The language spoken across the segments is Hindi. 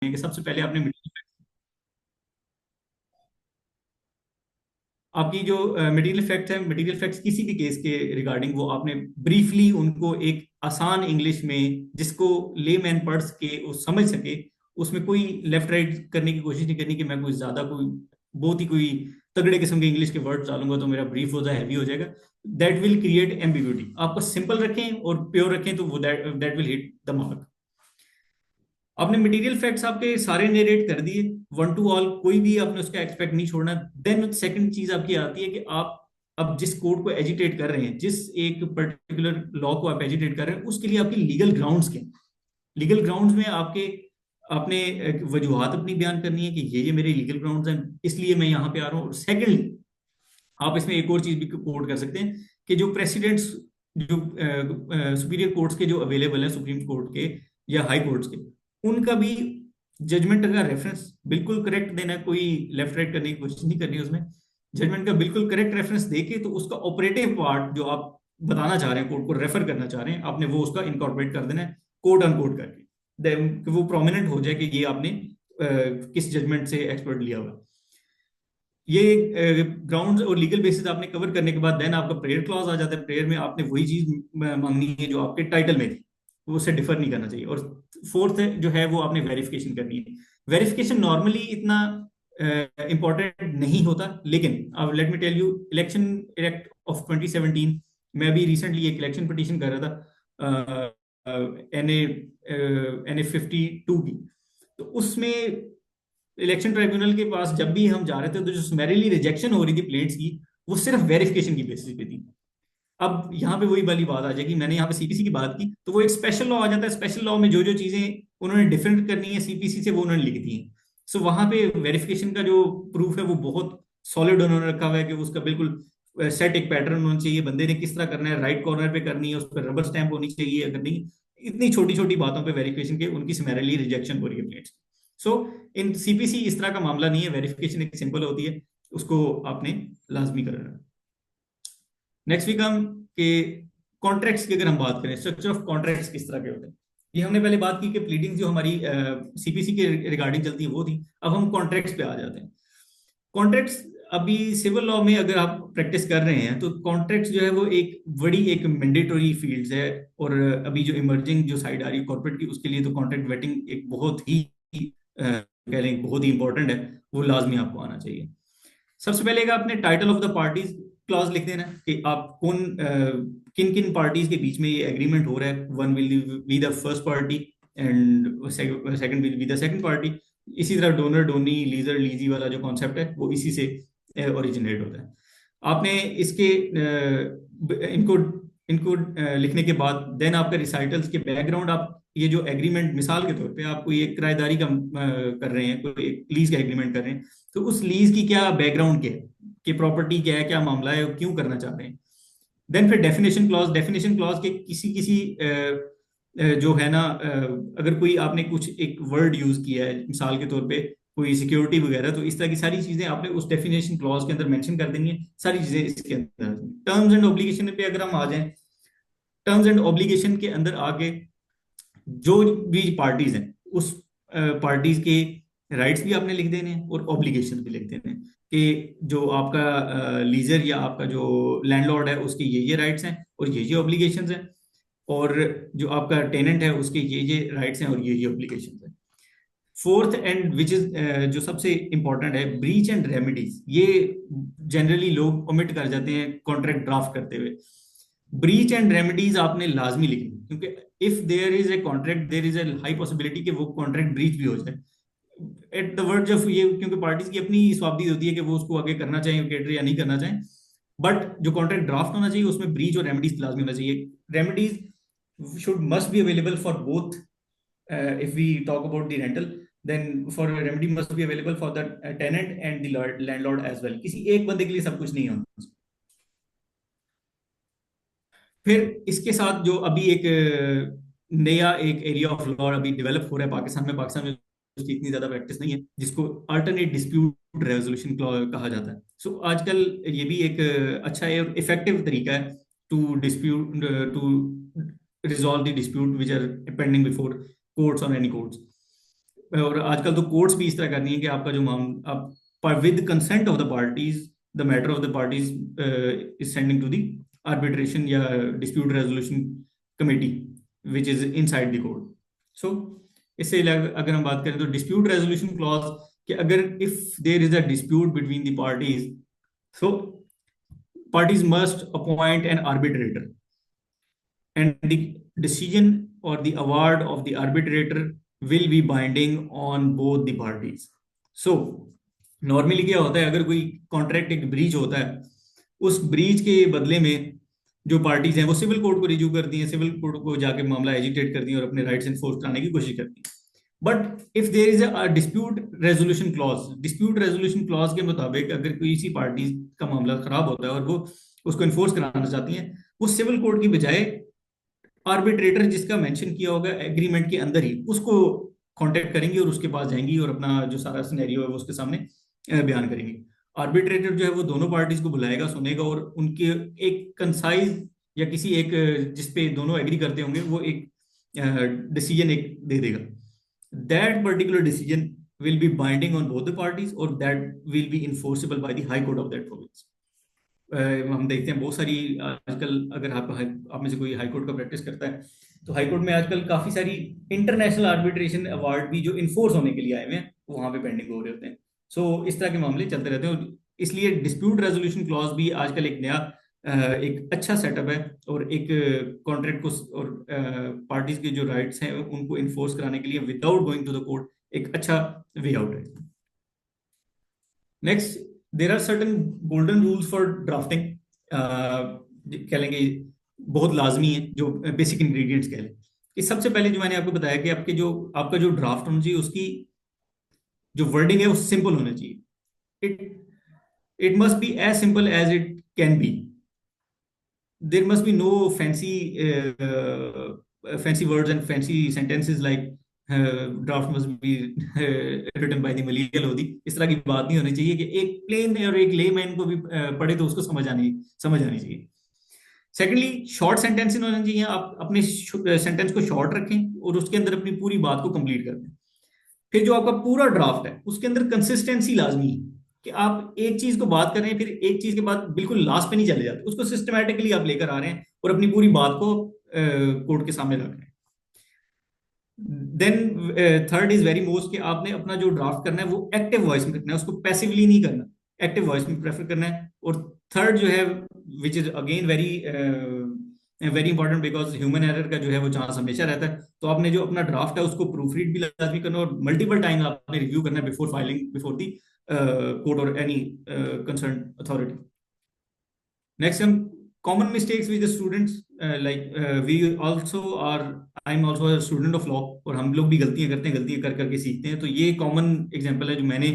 हैं कि सबसे पहले आपने आपकी जो मटेरियल फैक्ट है, मटेरियल फैक्ट्स किसी भी केस के रिगार्डिंग वो आपने ब्रीफली उनको एक आसान इंग्लिश में जिसको लेमैन पढ़ सके वो समझ सके, उसमें कोई लेफ्ट राइट करने की कोशिश नहीं करनी कि मैं कोई ज्यादा कोई बहुत ही कोई तगड़े किस्म के इंग्लिश के वर्ड डालूंगा तो मेरा ब्रीफ हो जाए हैवी हो जाएगा। That will create ambiguity. आपको सिंपल रखें और प्योर रखें तो वो that will hit the mark. आपने मटेरियल फैक्ट्स आपके सारे नेरेट कर दिए, वन टू ऑल, कोई भी आपने उसका एक्सपेक्ट नहीं छोड़ना। देन सेकंड चीज आपकी आती है कि आप अब जिस कोड को एजिटेट कर रहे हैं, जिस एक पर्टिकुलर लॉ को आप एजिटेट कर रहे हैं, उसके लिए आपकी लीगल ग्राउंड्स क्या हैं। लीगल ग्राउंड्स में आपके आपने एक वजूहात अपनी बयान करनी है कि ये मेरे लीगल ग्राउंड्स हैं, इसलिए मैं यहाँ पे आ रहा हूँ। और सेकंडली आप इसमें एक और चीज भी कोड कर सकते हैं कि जो प्रेसिडेंट्स, जो सुपीरियर कोर्ट्स के जो अवेलेबल है, सुप्रीम कोर्ट के या हाई कोर्ट्स के, उनका भी जजमेंट का रेफरेंस बिल्कुल करेक्ट देना है। कोई लेफ्ट राइट करने की कोशिश नहीं करनी है उसमें। जजमेंट का बिल्कुल करेक्ट रेफरेंस देके तो उसका ऑपरेटिव पार्ट जो आप बताना चाह रहे हैं, कोर्ट को रेफर करना चाह रहे हैं, आपने वो उसका इनकॉर्पोरेट कर देना है कोट अनकोट करके। कि वो प्रोमिनेंट हो जाए कि ये आपने किस जजमेंट से एक्सपर्ट लिया हुआ है। ये ग्राउंड्स और लीगल बेसिस आपने कवर करने के बाद देन आपका प्रेयर क्लॉज आ जाता है। प्रेयर में आपने वही चीज मांगनी है जो आपके टाइटल में थी, वो उससे डिफर नहीं करना चाहिए। और फोर्थ जो है वो आपने वेरिफिकेशन करनी है। वेरिफिकेशन नॉर्मली इतना इंपॉर्टेंट नहीं होता, लेकिन अब let me tell you, election act of 2017, मैं अभी रिसेंटली एक इलेक्शन पिटीशन कर रहा था एन ए 52 की। तो उसमें इलेक्शन ट्राइब्यूनल के पास जब भी हम जा रहे थे तो जो समरीली रिजेक्शन हो रही थी प्लेट्स की, वो सिर्फ वेरिफिकेशन की बेसिस पे थी। अब यहाँ पे वही वाली बात आ जाएगी, मैंने यहाँ पे सीपीसी की बात की तो वो एक स्पेशल लॉ आ जाता है। स्पेशल लॉ में जो जो चीजें उन्होंने डिफरेंट करनी है सीपीसी से वो उन्होंने लिख दी है। सो वहां पे वेरिफिकेशन का जो प्रूफ है वो बहुत सॉलिड उन्होंने रखा हुआ है कि उसका बिल्कुल सेट एक पैटर्न होना चाहिए, बंदे ने किस तरह करना है, राइट कॉर्नर पे करनी है, उस पर रबर स्टैंप होनी चाहिए अगर नहीं। इतनी छोटी छोटी बातों पे वेरिफिकेशन के उनकी समरीली रिजेक्शन हो रही है प्लेट्स। सो इन सीपीसी इस तरह का मामला नहीं है, वेरिफिकेशन एक सिंपल होती है, उसको आपने लाजमी करना है। नेक्स्ट वीक हम के कॉन्ट्रैक्ट्स की अगर हम बात करें, स्ट्रक्चर ऑफ कॉन्ट्रैक्ट्स किस तरह के होते हैं। ये हमने पहले बात की कि प्लीडिंग जो हमारी सीपीसी के रिगार्डिंग चलती है वो थी। अब हम कॉन्ट्रैक्ट्स पे आ जाते हैं। कॉन्ट्रैक्ट्स अभी सिविल लॉ में अगर आप प्रैक्टिस कर रहे हैं तो कॉन्ट्रैक्ट्स जो है वो एक बड़ी एक मैंडेटरी फील्ड है। और अभी जो इमर्जिंग जो साइड आ रही है कॉर्पोरेट की, उसके लिए तो कॉन्ट्रैक्ट वेटिंग एक बहुत ही कह लें बहुत ही इंपॉर्टेंट है, वो लाजमी आपको आना चाहिए। सबसे पहले का आपने title of the parties clause लिख देना कि आप कौन किन किन पार्टीज के बीच में ये एग्रीमेंट हो रहा है। One will be the first party and second will be the second party. इसी तरह डोनर डोनी लीजर लीजी वाला जो कॉन्सेप्ट है वो इसी से ओरिजिनेट होता है। आपने इसके इनको इनको लिखने के बाद देन आपका रिसाइटल्स के बैकग्राउंड, आप ये जो एग्रीमेंट मिसाल के तौर पे आप कोई एक किराएदारी का कर रहे हैं, कोई एक लीज का एग्रीमेंट कर रहे हैं, तो उस लीज की क्या बैकग्राउंड क्या है, कि प्रॉपर्टी क्या है, क्या मामला है, क्यों करना चाह रहे हैं। देन फिर डेफिनेशन क्लॉज। डेफिनेशन क्लॉज के किसी किसी जो है ना, अगर कोई आपने कुछ एक वर्ड यूज किया है मिसाल के तौर पे कोई सिक्योरिटी वगैरह, तो इस तरह की सारी चीजें आपने उस डेफिनेशन क्लॉज के अंदर मेंशन कर देनी है। सारी चीजें इसके अंदर। टर्म्स एंड ऑब्लिगेशन पे अगर हम आ जाएं, टर्म्स एंड ऑब्लिगेशन के अंदर आके जो भी पार्टीज हैं उस पार्टीज के राइट्स भी आपने लिख देने हैं और ऑब्लिगेशन भी लिख देने हैं कि जो आपका लीजर या आपका जो लैंडलॉर्ड है उसके ये राइट्स हैं और ये ऑब्लिगेशंस हैं, और जो आपका टेनेंट है उसके ये राइट्स हैं और ये ऑब्लिगेशंस हैं। फोर्थ एंड विच इज जो सबसे इंपॉर्टेंट है, ब्रीच एंड रेमेडीज। ये जनरली लोग ओमिट कर जाते हैं कॉन्ट्रैक्ट ड्राफ्ट करते हुए। ब्रीच एंड रेमेडीज आपने लाजमी लिखनी, क्योंकि if there is a contract there is a high possibility कि वो कॉन्ट्रैक्ट ब्रीच भी हो जाए एट द वर्ड ऑफ ये, क्योंकि पार्टीज की अपनी स्वाब्दी होती है कि वो उसको आगे करना चाहें कैटर या नहीं करना चाहें। बट जो कॉन्ट्रैक्ट ड्राफ्ट होना चाहिए उसमें ब्रीच और रेमेडीज लाजमी होना चाहिए। Remedies should must be available for both. if we talk about the rental, then for remedy must be available for the tenant and the landlord as well। किसी एक बंदे के लिए सब कुछ नहीं होता। फिर इसके साथ जो अभी एक नया एक एरिया ऑफ लॉ अभी डेवलप हो रहा है पाकिस्तान में, उसकी इतनी ज्यादा प्रैक्टिस नहीं है, जिसको अल्टरनेट डिस्प्यूट रेजोल्यूशन कहा जाता है। सो आजकल ये भी एक अच्छा और इफेक्टिव तरीका है to dispute to resolve the dispute which are pending before courts और एनी कोर्ट्स। और आजकल तो कोर्ट्स भी इस तरह करनी है कि आपका जो मामला आप with consent of the parties, the matter of the parties is sending to the arbitration या dispute resolution committee which is inside the court. So इससे अगर हम बात करें तो डिस्प्यूट रेजोल्यूशन क्लॉज कि अगर if there is a dispute between the parties, so parties must appoint an arbitrator, and the decision or the award of the arbitrator will be binding on both the parties. So normally क्या होता है, अगर कोई कॉन्ट्रैक्ट एक ब्रीच होता है, उस ब्रीच के बदले में जो पार्टीज हैं वो सिविल कोर्ट को रिज्यू करती हैं, सिविल कोर्ट को जाके मामला एजिटेट करती हैं और अपने राइट्स एनफोर्स कराने की कोशिश करती हैं। But if there is a dispute resolution clause के मुताबिक अगर कोई इसी पार्टी का मामला खराब होता है और वो उसको इन्फोर्स कराना चाहती हैं, वो सिविल कोर्ट की बजाय आर्बिट्रेटर जिसका मेंशन किया होगा एग्रीमेंट के अंदर ही, उसको कांटेक्ट करेंगी और उसके पास जाएंगी और अपना जो सारा सिनेरियो है वो उसके सामने बयान करेंगी। आर्बिट्रेटर जो है वो दोनों पार्टीज को बुलाएगा, सुनेगा और उनके एक कंसाइज या किसी एक जिसपे दोनों एग्री करते होंगे वो एक डिसीजन एक दे देगा। That particular decision will be binding on both the parties और that will be enforceable by the high court of that province. हम देखते हैं बहुत सारी आजकल, अगर आप में से कोई हाई कोर्ट का प्रैक्टिस करता है तो हाई कोर्ट में आजकल काफी सारी इंटरनेशनल आर्बिट्रेशन अवार्ड भी जो इन्फोर्स होने के लिए आए हुए हैं वो वहां पे पेंडिंग हो रहे होते हैं। सो इस तरह के मामले चलते रहते हैं और इसलिए डिस्प्यूट रेजोल्यूशन क्लॉज भी आजकल एक नया एक अच्छा सेटअप है और एक कॉन्ट्रैक्ट को और पार्टीज के जो राइट्स हैं उनको इन्फोर्स कराने के लिए without going to the court एक अच्छा वे आउट है। Next, there are certain golden rules for drafting, कह लेंगे बहुत लाजमी है, जो बेसिक इंग्रेडिएंट्स कह लें कि सबसे पहले जो मैंने आपको बताया कि आपका जो ड्राफ्ट होना चाहिए उसकी जो वर्डिंग है वो सिंपल होना चाहिए। It must be as simple as it can be. There must be no fancy words and fancy sentences like draft must be written by the मलयाली लोधी, इस तरह की बात नहीं होनी चाहिए कि एक प्लेन और एक लेमैन को भी पढ़े तो उसको समझ आनी चाहिए। सेकेंडली, शॉर्ट सेंटेंसेस होने चाहिए। आप अपने सेंटेंस को शॉर्ट रखें और उसके अंदर अपनी पूरी बात को कंप्लीट कर दें। फिर जो आपका पूरा ड्राफ्ट है उसके अंदर कंसिस्टेंसी लाजमी है कि आप एक चीज को बात कर रहे हैं फिर एक चीज के बाद बिल्कुल लास्ट पे नहीं चले जाते, उसको सिस्टमैटिकली आप लेकर आ रहे हैं और अपनी पूरी बात को कोर्ट के सामने रख रहे हैं। Then third is very most कि आपने अपना जो ड्राफ्ट करना है वो एक्टिव वॉइस में करना है, उसको पैसिवली नहीं करना, एक्टिव वॉइस में प्रेफर करना है। और थर्ड जो है which is again very important because human error का जो है वो चांस हमेशा रहता है, तो आपने जो अपना ड्राफ्ट है उसको प्रूफ रीड भी लाजमी करना और मल्टीपल टाइम आपने रिव्यू करना है before filing before the court और एनी कंसर्न अथॉरिटी। नेक्स्ट, हम common mistakes with the students, we also are I'm also a student of law और हम लोग भी गलतियां करते हैं, गलतियां कर करके सीखते हैं। तो ये कॉमन एग्जांपल है जो मैंने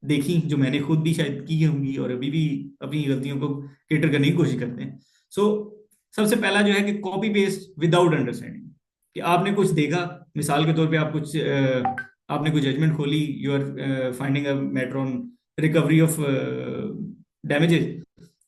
देखी, जो मैंने खुद भी शायद की होंगी और अभी भी अपनी गलतियों को केटर करने की कोशिश करते हैं। सो सबसे पहला जो है कि कॉपी पेस्ट विदाउट अंडरस्टैंडिंग, कि आपने कुछ देखा, मिसाल के तौर पे आप कुछ आपने कोई जजमेंट खोली, you are finding a matter on recovery of damages,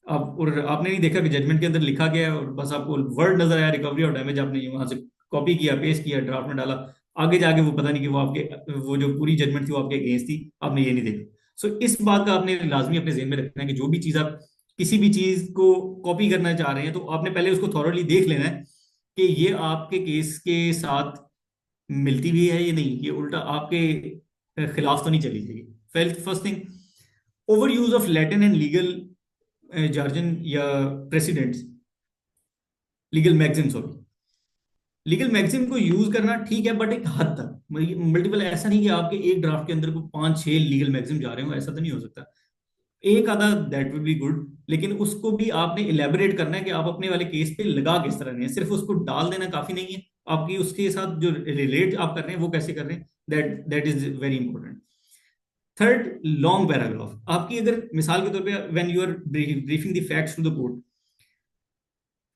आप और आपने नहीं देखा कि जजमेंट के अंदर लिखा गया है और बस आपको वर्ड नजर आया रिकवरी और डैमेज, आपने वहां से कॉपी किया, पेस्ट किया, ड्राफ्ट में डाला, आगे जाके वो पता नहीं कि वो आपके वो जो पूरी जजमेंट थी वो आपके अगेंस्ट थी, आपने ये नहीं देखा। सो इस बात का आपने लाजमी अपने जेहन में रखना है कि जो भी चीज आप किसी भी चीज को कॉपी करना चाह रहे हैं तो आपने पहले उसको थॉरोली देख लेना है कि ये आपके केस के साथ मिलती भी है या नहीं, ये उल्टा आपके खिलाफ तो नहीं चली जाएगी। First thing, over use of Latin and legal jargon या प्रेसिडेंट्स, लीगल मैगजिम, सॉरी, लीगल मैगजिम को यूज करना ठीक है बट एक हद तक, मल्टीपल, ऐसा नहीं कि आपके एक ड्राफ्ट के अंदर को 5-6 लीगल मैगजिम जा रहे हो, ऐसा तो नहीं हो सकता। एक आधा दैट विल बी गुड, लेकिन उसको भी आपने इलेबोरेट करना है कि आप अपने वाले केस पे लगा किस तरह रहे हैं, सिर्फ उसको डाल देना काफी नहीं है, आपकी उसके साथ जो रिलेट आप कर रहे हैं वो कैसे कर रहे हैं, that is very important. Third, long paragraph. आपकी अगर मिसाल के तौर पे when you are briefing the facts to the court,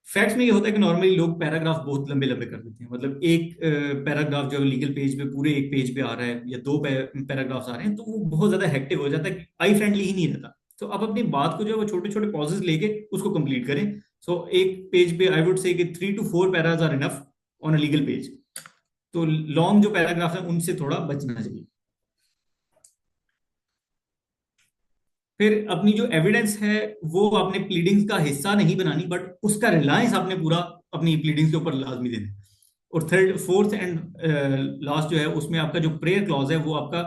facts में ये होता है कि नॉर्मली लोग पैराग्राफ बहुत लंबे लंबे कर देते हैं, मतलब एक पैराग्राफ जो लीगल पेज पे पूरे एक पेज पे आ रहा है या दो पैराग्राफ्स आ रहे हैं तो वो बहुत ज्यादा हेक्टिक हो जाता है, आई फ्रेंडली ही नहीं रहता। तो आप अपनी बात को जो है वो छोटे छोटे पॉजेस लेके उसको कंप्लीट करें। सो एक पेज पे आई वुड से कि 3 to 4 paras are enough on a legal page. तो लॉन्ग जो पैराग्राफ है उनसे थोड़ा बचना चाहिए। फिर अपनी जो एविडेंस है वो आपने प्लीडिंग्स का हिस्सा नहीं बनानी, बट उसका रिलायंस आपने पूरा अपनी प्लीडिंग्स के ऊपर लाजमी देना है। और थर्ड फोर्थ एंड लास्ट जो है उसमें आपका जो प्रेयर क्लॉज है वो आपका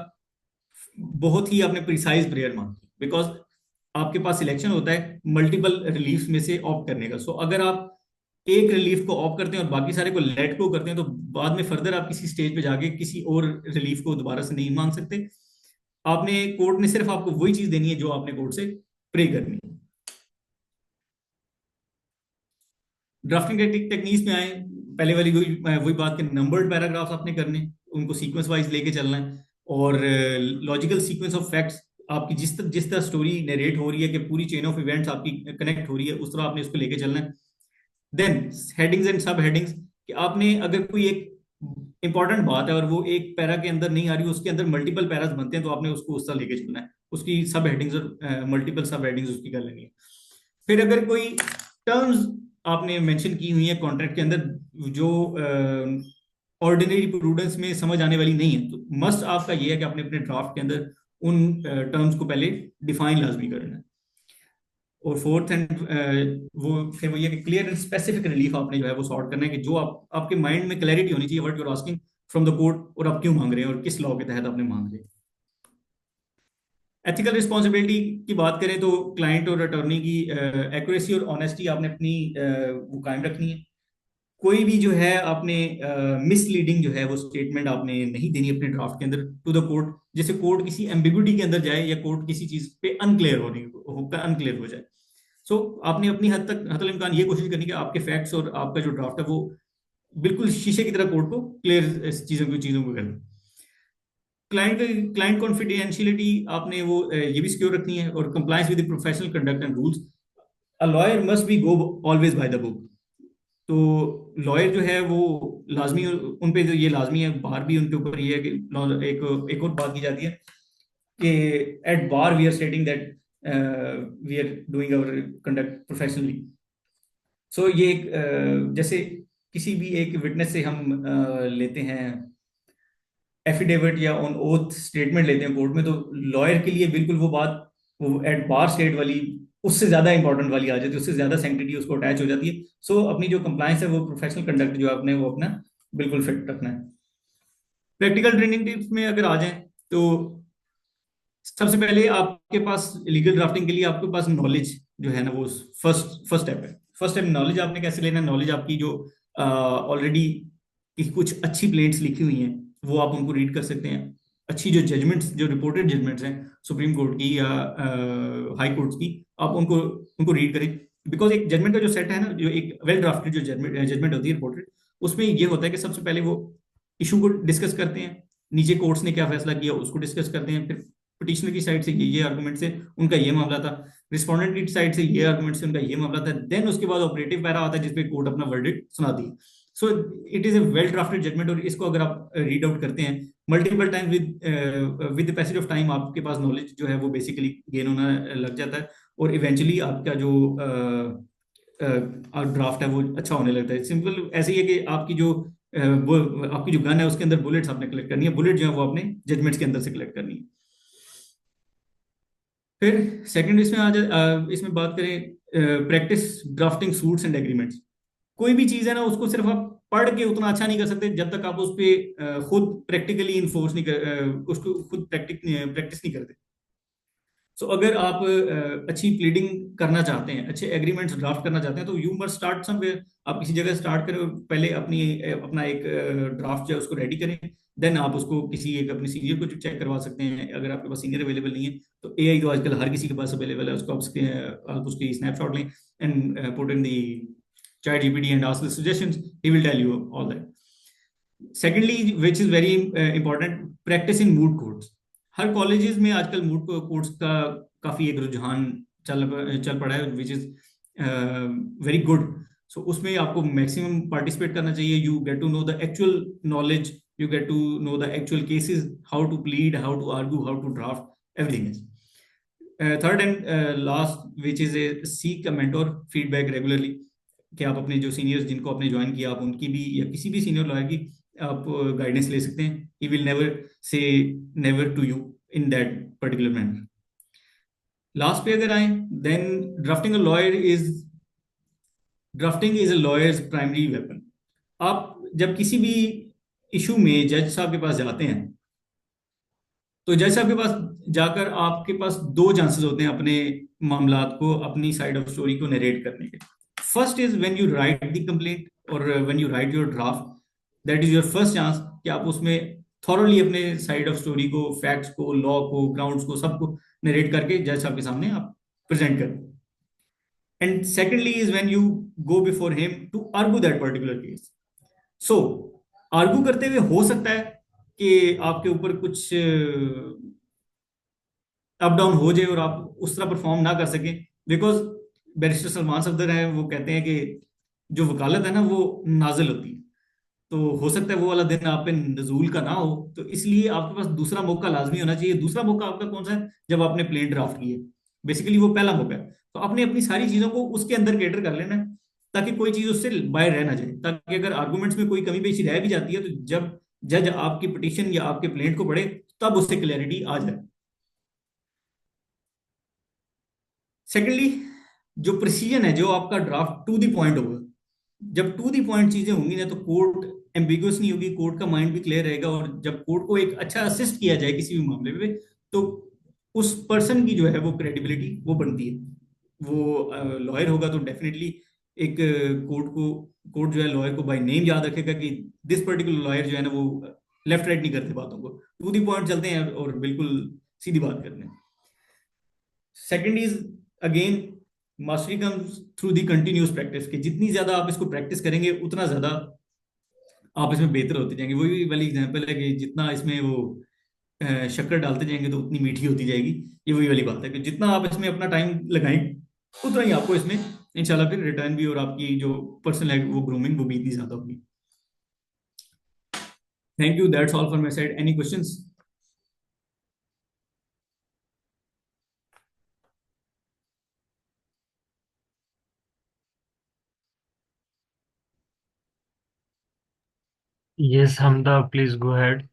बहुत ही आपने प्रिसाइज प्रेयर मांगी, बिकॉज आपके पास सिलेक्शन होता है मल्टीपल रिलीफ में से ऑप्ट करने का। सो अगर आप एक रिलीफ को ऑप्ट करते हैं और बाकी सारे को लेट गो करते हैं, तो बाद में फर्दर आप किसी स्टेज पे जाके किसी और रिलीफ को दोबारा से नहीं मांग सकते। आपने कोर्ट ने सिर्फ आपको वही चीज देनी है जो आपने कोर्ट से प्रे करनी है। ड्राफ्टिंग टेक्निक्स में आए, पहले वाली वही वही बात कि नंबर्ड पैराग्राफ आपने करने, उनको सीक्वेंस वाइज लेके चलना है। और लॉजिकल सीक्वेंस ऑफ फैक्ट्स, आपकी जिस तरह स्टोरी नरेट हो रही है कि पूरी चेन ऑफ इवेंट्स आपकी कनेक्ट हो रही है, उस तरह आपने उसको लेके चलना है। देन हेडिंग्स एंड सब हेडिंग्स, कि आपने अगर कोई एक इंपॉर्टेंट बात है और वो एक पैरा के अंदर नहीं आ रही, उसके अंदर मल्टीपल पैरास बनते हैं, तो आपने उसको उस तरह लेके चलना है, उसकी सब हेडिंग्स और मल्टीपल सब हेडिंग्स उसकी कर लेनी है। फिर अगर कोई टर्म्स आपने मेंशन की हुई है कॉन्ट्रैक्ट के अंदर जो ऑर्डिनरी प्रूडेंस में समझ आने वाली नहीं है, तो मस्ट आपका ये है कि आपने अपने ड्राफ्ट के अंदर उन टर्म्स को पहले डिफाइन लाजमी करना है। और फोर्थ एंड वो फिर वही है कि क्लियर एंड स्पेसिफिक रिलीफ आपने जो है वो सॉर्ट करना है, कि जो आपके माइंड में क्लैरिटी होनी चाहिए what you are asking from the court, और आप क्यों मांग रहे हैं और किस लॉ के तहत आपने मांग रहे हैं। एथिकल रिस्पॉन्सिबिलिटी की बात करें तो क्लाइंट और अटॉर्नी की एक्यूरेसी और ऑनेस्टी आपने अपनी वो कायम रखनी है। कोई भी जो है आपने मिसलीडिंग जो है वो स्टेटमेंट आपने नहीं देनी अपने ड्राफ्ट के अंदर टू द कोर्ट, जैसे कोर्ट किसी एम्बिग्यूटी के अंदर जाए या कोर्ट किसी चीज पे अनक्लियर हो जाए। सो आपने अपनी हद तक हतल इम्कान ये कोशिश करनी कि आपके फैक्ट्स और आपका जो ड्राफ्ट है वो बिल्कुल शीशे की तरह कोर्ट को क्लियर चीजों को करना। क्लाइंट कॉन्फिडेंशियलिटी आपने वो ये भी सिक्योर रखनी है, और compliance with professional conduct and rules. A lawyer must be go always by the book. तो लॉयर जो है वो लाजमी, उन पे तो ये लाजमी है, बार भी उनके ऊपर ये है कि एक और बात की जाती है कि at bar we are stating that we are doing our conduct professionally. So ये जैसे किसी भी एक विटनेस से हम लेते हैं एफिडेविट या ऑन ओथ स्टेटमेंट लेते हैं कोर्ट में, तो लॉयर के लिए बिल्कुल वो बात, वो एट बार स्टेट वाली उससे ज्यादा इंपॉर्टेंट वाली आ जाती है, उससे ज्यादा सैंक्टिटी उसको अटैच हो जाती है। सो अपनी जो कंप्लायंस है वो प्रोफेशनल कंडक्ट जो आपने वो अपना बिल्कुल फिट रखना है। प्रैक्टिकल ट्रेनिंग टिप्स में अगर आ जाए तो सबसे पहले आपके पास लीगल ड्राफ्टिंग के लिए आपके पास नॉलेज जो है ना वो फर्स्ट फर्स्ट स्टेप है। फर्स्ट स्टेप नॉलेज आपने कैसे लेना है, नॉलेज आपकी जो ऑलरेडी कुछ अच्छी प्लेट्स लिखी हुई हैं वो आप उनको रीड कर सकते हैं। अच्छी जो जजमेंट्स, जो रिपोर्टेड जजमेंट्स हैं सुप्रीम कोर्ट की या हाई कोर्ट्स की, आप उनको उनको रीड करें। बिकॉज एक जजमेंट का जो सेट है ना, जो एक वेल ड्राफ्टेड जो जजमेंट होती है रिपोर्टेड, उसमें ये होता है कि सबसे पहले वो इशू को डिस्कस करते हैं, नीचे कोर्ट्स ने क्या फैसला किया उसको डिस्कस करते हैं, फिर पिटिशनर की साइड से ये आर्गुमेंट से उनका ये मामला था, रिस्पोंडेंट की साइड से ये आर्गुमेंट से उनका ये मामला था, देन उसके बाद ऑपरेटिव पैरा आता है जिसपे कोर्ट अपना वर्डिक्ट सुनाती है। So it is a well drafted judgment, और इसको अगर आप रीड आउट करते हैं multiple time with the passage of time, आपके पास नॉलेज जो है वो बेसिकली गेन होना लग जाता है, और इवेंचुअली आपका जो ड्राफ्ट है वो अच्छा होने लगता है। सिंपल ऐसे ही है कि आपकी जो गन है उसके अंदर बुलेट्स आपने कलेक्ट करनी है, बुलेट जो है वो आपने जजमेंट्स के अंदर से कलेक्ट करनी है। फिर सेकंड इसमें आ जाए, इसमें बात करें practice drafting suits and agreements. कोई भी चीज है ना उसको सिर्फ आप पढ़ के उतना अच्छा नहीं कर सकते जब तक आप उस पर खुद प्रैक्टिकली इन्फोर्स नहीं कर उसको खुद प्रैक्टिस नहीं करते। सो अगर आप अच्छी प्लीडिंग करना चाहते हैं, अच्छे एग्रीमेंट्स ड्राफ्ट करना चाहते हैं, तो यू मस्ट स्टार्ट समवेयर। आप किसी जगह स्टार्ट करें, पहले अपना एक ड्राफ्ट जो है उसको रेडी करें, देन आप उसको किसी एक अपने सीनियर को चेक करवा सकते हैं। अगर आपके पास सीनियर अवेलेबल नहीं है तो एआई तो आजकल हर किसी के पास अवेलेबल है, उसको आप उसकी स्नैपशॉट लें and put in the chat GPT and ask the suggestions, he will tell you all that. Secondly which is very important, practice in moot courts. हर कॉलेजेस में आजकल मूड कोर्ट्स का काफी एक रुझान चल चल पड़ा है, which is very good. So उसमें आपको मैक्सिमम पार्टिसिपेट करना चाहिए। You get to know the actual knowledge, you get to know the actual cases, how to plead, how to argue, how to draft, everything is. Third and last which is a seek a mentor feedback regularly, कि आप अपने जो सीनियर्स जिनको आपने ज्वाइन किया आप उनकी भी या किसी भी सीनियर लॉयर की आप गाइडेंस ले सकते हैं. He will never say never to you in that particular manner. Last पे अगर आए, then drafting is a lawyer's primary weapon. आप जब किसी भी इशू में जज साहब के पास जाते हैं, तो जज साहब के पास जाकर आपके पास दो चांसेस होते हैं अपने मामलात को, अपनी साइड ऑफ स्टोरी को नरेट करने के. First is when you write the complaint और when you write your draft. That is your first chance कि आप उसमें थॉरली अपने साइड ऑफ स्टोरी को, फैक्ट्स को, लॉ को, ग्राउंड्स को, सबको नरेट करके जज साहब के सामने आप प्रेजेंट करें. And secondly is when you go before him to argue that particular case. So argue करते हुए हो सकता है कि आपके ऊपर कुछ अप डाउन हो जाए और आप उस तरह परफॉर्म ना कर सकें, बिकॉज बैरिस्टर सलमान सफदर है, वो कहते हैं कि जो वकालत है ना वो नाजिल होती है. तो हो सकता है वो वाला दिन आप पे नजूल का ना हो, तो इसलिए आपके पास दूसरा मौका लाजमी होना चाहिए. दूसरा मौका आपका कौन सा है? जब आपने प्लेन ड्राफ्ट की है, बेसिकली वो पहला मौका है. तो आपने अपनी सारी चीजों को उसके अंदर कैटर कर लेना है, ताकि कोई चीज उससे बाहर रह ना जाए, ताकि अगर आर्गूमेंट्स में कोई कमी पेशी रह भी जाती है, तो जब जज आपकी पिटीशन या आपके प्लेंट को पढ़े, तब उससे क्लैरिटी आ जाए. सेकेंडली, जो प्रिसीजन है, जो आपका ड्राफ्ट टू द पॉइंट होगा. जब टू दी पॉइंट चीजें होंगी ना, तो कोर्ट एम्बिगुअस नहीं होगी, कोर्ट का माइंड भी क्लियर रहेगा. और जब कोर्ट को एक अच्छा असिस्ट किया जाए किसी भी मामले में, तो उस पर्सन की जो है वो क्रेडिबिलिटी वो बनती है. वो लॉयर होगा तो डेफिनेटली एक कोर्ट जो है लॉयर को बाय नेम याद रखेगा कि दिस पर्टिकुलर लॉयर जो है ना वो लेफ्ट राइट नहीं करते, बातों को टू दी पॉइंट चलते हैं और बिल्कुल सीधी बात करते हैं. Second is again, mastery comes through the continuous practice. कि जितनी ज्यादा आप इसको प्रैक्टिस करेंगे, उतना ज्यादा आप इसमें बेहतर होते जाएंगे. वही वाली एग्जांपल है कि जितना इसमें वो शक्कर डालते जाएंगे तो उतनी मीठी होती जाएगी. ये वही वाली बात है कि जितना आप इसमें अपना टाइम लगाएंगे, उतना ही आपको इसमें इंशाल्लाह फिर रिटर्न भी, और आपकी जो पर्सनल है वो ग्रूमिंग, वो भी इतनी ज्यादा होगी. Thank you. That's all for my side. Any questions? Yes, Hamda, please go ahead.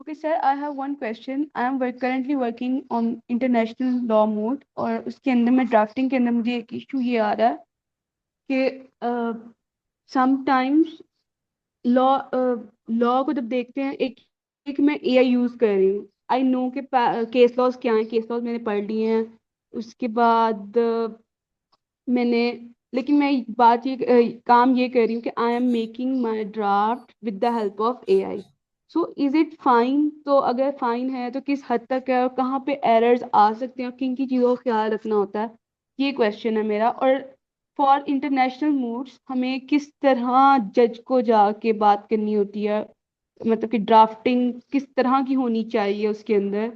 Okay, sir, I have one question. I am currently working on international law mode और उसके अंदर में ड्राफ्टिंग के अंदर मुझे एक इशू ये आ रहा है कि समटाइम्स लॉ लॉ को जब देखते हैं, एक एक मैं एआई यूज कर रही हूँ. आई नो कि केस लॉज क्या है, केस लॉज मैंने पढ़ लिए हैं. उसके बाद मैंने, लेकिन मैं बात ये काम ये कर रही हूँ कि I am making my draft with the help of AI. So is it fine? तो अगर फाइन है तो किस हद तक है, और कहाँ पे एरर्स आ सकते हैं, और किन की चीज़ों का ख्याल रखना होता है? ये क्वेश्चन है मेरा. और फॉर इंटरनेशनल मूड्स हमें किस तरह जज को जाके बात करनी होती है, मतलब कि ड्राफ्टिंग किस तरह की होनी चाहिए उसके अंदर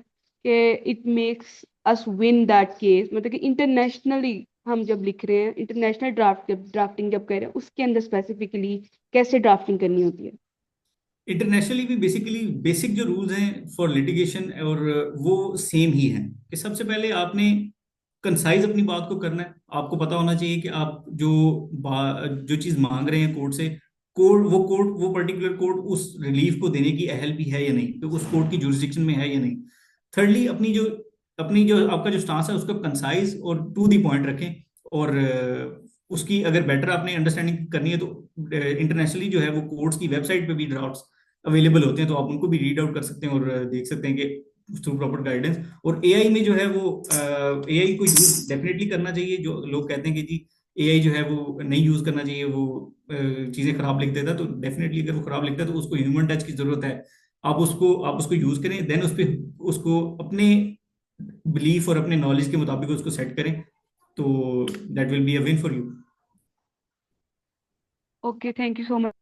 कि it makes us win that case. मतलब कि इंटरनेशनली हम जब लिख रहे हैं, इंटरनेशनल ड्राफ्टिंग जब कर रहे हैं, उसके अंदर स्पेसिफिकली कैसे ड्राफ्टिंग करनी होती है? इंटरनेशनली भी बेसिकली बेसिक जो रूल्स हैं फॉर लिटिगेशन, और वो सेम ही हैं. कि सबसे पहले आपने कंसाइज अपनी बात को करना है. आपको पता होना चाहिए कि आप जो चीज मांग रहे हैं कोर्ट से, कोर्ट वो पर्टिकुलर कोर्ट उस रिलीफ को देने की अहल भी है या नहीं, तो उस कोर्ट की जुरिस्डिक्शन में है या नहीं. थर्डली, अपनी जो आपका जो स्टांस है उसको कंसाइज और टू दी पॉइंट रखें. और उसकी अगर बेटर आपने अंडरस्टैंडिंग करनी है, तो इंटरनेशनली जो है वो कोर्ट्स की वेबसाइट पे भी ड्राफ्ट्स अवेलेबल होते हैं, तो आप उनको भी रीड आउट कर सकते हैं और देख सकते हैं कि थ्रू प्रॉपर गाइडेंस. और एआई में जो है वो एआई को यूज डेफिनेटली करना चाहिए. जो लोग कहते हैं कि जी एआई जो है वो नहीं यूज करना चाहिए, वो चीजें खराब लिख देता है, तो डेफिनेटली अगर वो खराब लिखता है तो उसको ह्यूमन टच की जरूरत है. आप उसको यूज करें, देन उसको अपने बिलीफ और अपने नॉलेज के मुताबिक उसको सेट करें, तो that will be a win for you. Okay, thank you so much.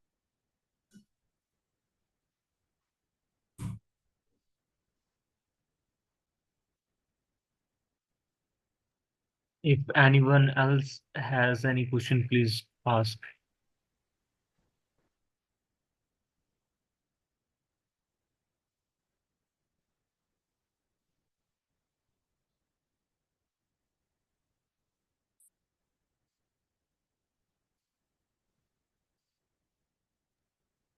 If anyone else has any question, please ask.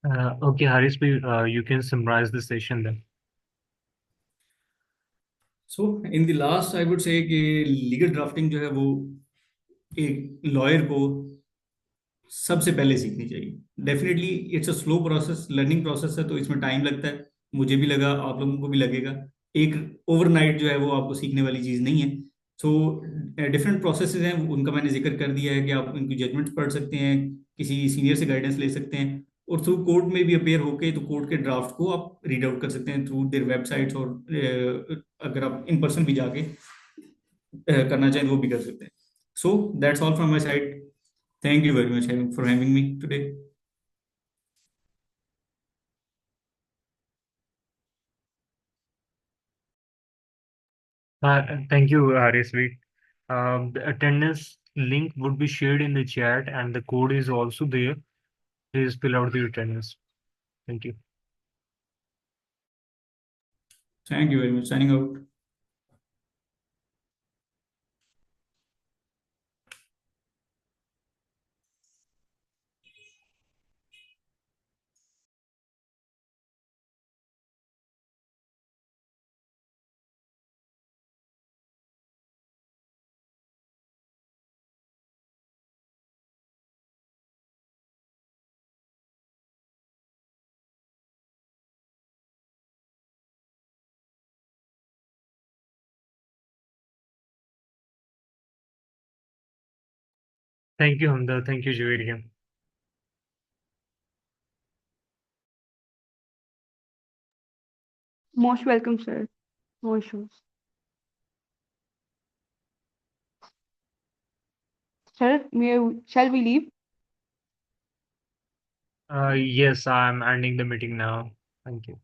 Okay, Haris, you can summarize the session then. So in the last I would say कि लीगल ड्राफ्टिंग जो है वो एक लॉयर को सबसे पहले सीखनी चाहिए। Definitely it's a slow process, learning process है, तो इसमें टाइम लगता है। मुझे भी लगा, आप लोगों को भी लगेगा। एक ओवरनाइट जो है वो आपको सीखने वाली चीज़ नहीं है। सो डिफरेंट प्रोसेसेस हैं, उनका मैंने जिक्र कर दिया है कि आप उनकी जजमेंट्स पढ़ सकते हैं, किसी सीनियर से गाइडेंस ले सकते हैं, और थ्रू कोर्ट में भी अपेयर होके तो कोर्ट के ड्राफ्ट को आप रीड आउट कर सकते हैं थ्रू देयर वेबसाइट्स, और अगर आप इन पर्सन भी जाके करना चाहें तो वो भी कर सकते हैं। So that's all from my side. Thank you very much for having me today. Thank you, Harisvi. The attendance link would be shared in the chat and the code is also there. Please fill out the attendance. Thank you. Thank you very much. Signing out. Thank you, Hamza. Thank you, Javed. Most welcome, sir. No issues. Sir, shall we leave? Yes, I'm ending the meeting now. Thank you.